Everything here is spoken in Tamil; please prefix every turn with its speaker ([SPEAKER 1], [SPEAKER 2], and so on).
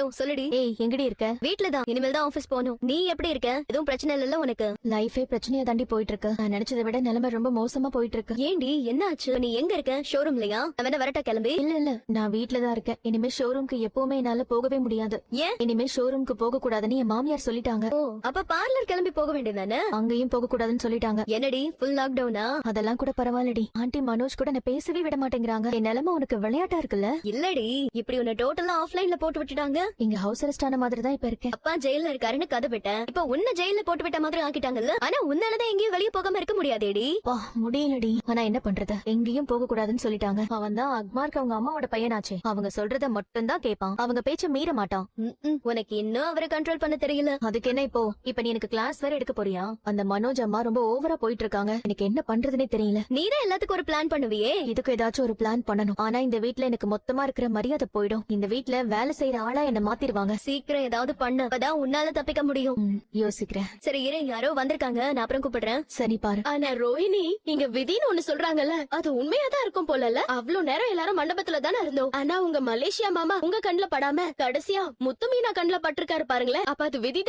[SPEAKER 1] ஹலோ சொல்லுடி.
[SPEAKER 2] ஏய் எங்கடி இருக்க?
[SPEAKER 1] வீட்ல தான், இனிமேல் தான் ஆபீஸ் போகணும். நீ எப்படி இருக்க? எதுவும் பிரச்சனை இல்லல்ல உனக்கு?
[SPEAKER 2] லைஃபே பிரச்சனையா தாண்டி போயிட்டு இருக்கு. நான் நினைச்சதை விட நிலைமை ரொம்ப மோசமா போயிட்டு இருக்கு.
[SPEAKER 1] ஏண்டி என்ன ஆச்சு? நீ எங்க இருக்க? ஷோரூம்லயா? அவன வரட்டா கிளம்பி.
[SPEAKER 2] இல்ல நான் வீட்ல தான் இருக்கேன். இனிமே ஷோரூம்க்கு எப்பவுமே என்னால போகவே முடியாது.
[SPEAKER 1] ஏன்?
[SPEAKER 2] இனிமே ஷோரூம்க்கு போக கூடாதுன்னு என் மாமியார் சொல்லிட்டாங்க.
[SPEAKER 1] ஓ, அப்ப பார்லர் கிளம்பி போக வேண்டியதானே?
[SPEAKER 2] அங்கேயும் போக கூடாதுன்னு சொல்லிட்டாங்க.
[SPEAKER 1] என்னடி ஃபுல் லாக்டவுனா?
[SPEAKER 2] அதெல்லாம் கூட பரவாயில்லடி. ஆண்டி மனோஜ் கூட நான் பேசவே விட மாட்டேங்கிறாங்க. என் நிலைமை உனக்கு விளையாட்டா இருக்குல்ல?
[SPEAKER 1] இல்லடி, இப்படி உன்னை டோட்டலா ஆஃப்லைன்ல போட்டு விட்டுட்டாங்க.
[SPEAKER 2] இங்க ஹவுஸ் அரெஸ்ட் ஆன மாதிரி தான் இப்ப இருக்கேன்.
[SPEAKER 1] அப்பா ஜெயில்ல இருக்காருன்னு கதை விட்டேன். இப்ப உன்ன ஜெயில்ல போட்டு விட்ட மாதிரி ஆக்கிட்டாங்கல்ல. ஆனா உன்னாலதான் எங்கேயும் வெளியே போகாம இருக்க முடியாதேடி.
[SPEAKER 2] வா முடியலடி. ஆனா என்ன பண்றது? எங்கேயும் போக கூடாதுன்னு சொல்லிட்டாங்க. அவன் தான் அக்மார்க்கு அவங்க அம்மாவோட பையனாச்சே. அவங்க சொல்றத மட்டும் தான் கேட்பான். அவங்க பேச்ச மீற மாட்டான்.
[SPEAKER 1] உனக்கு இன்னும் அவரை கண்ட்ரோல் பண்ண தெரியல.
[SPEAKER 2] அதுக்கு என்ன இப்போ? இப்ப நீ எனக்கு கிளாஸ் வேற எடுக்க போறியா? அந்த மனோஜ் அம்மா ரொம்ப ஓவரா போயிட்டு இருக்காங்க. எனக்கு என்ன பண்றதுனே தெரியல.
[SPEAKER 1] நீதான் எல்லாத்துக்கும் ஒரு பிளான் பண்ணுவியே.
[SPEAKER 2] இதுக்கு ஏதாச்சும் ஒரு பிளான் பண்ணணும். ஆனா இந்த வீட்ல எனக்கு மொத்தமா இருக்கிற மரியாதை போயிடும். இந்த வீட்ல வேலை செய்யற ஆளா என்ன மாத்திருவாங்க.
[SPEAKER 1] சீக்கிரம் ஏதாவது பண்ணு, அப்பதான் உன்னால தப்பிக்க முடியும்.
[SPEAKER 2] யோசிக்கிறேன்.
[SPEAKER 1] சரி இரு, யாரோ வந்திருக்காங்க, நான் அப்புறம் கூப்பிடுறேன்.
[SPEAKER 2] சரி பாரு.
[SPEAKER 1] ஆனா ரோஹிணி, இங்க விதின்னு ஒண்ணு சொல்றாங்கல்ல, அது உண்மையாதான் இருக்கும் போலல. அவ்வளவு நேரம் எல்லாரும் மண்டபத்துல தானே இருந்தோம். ஆனா உங்க மலேசியா மாமா உங்க கண்ணுல படாம கடைசியா முத்து மீனா கண்ணுல பட்டிருக்காரு பாருங்களேன். அப்ப அது விதி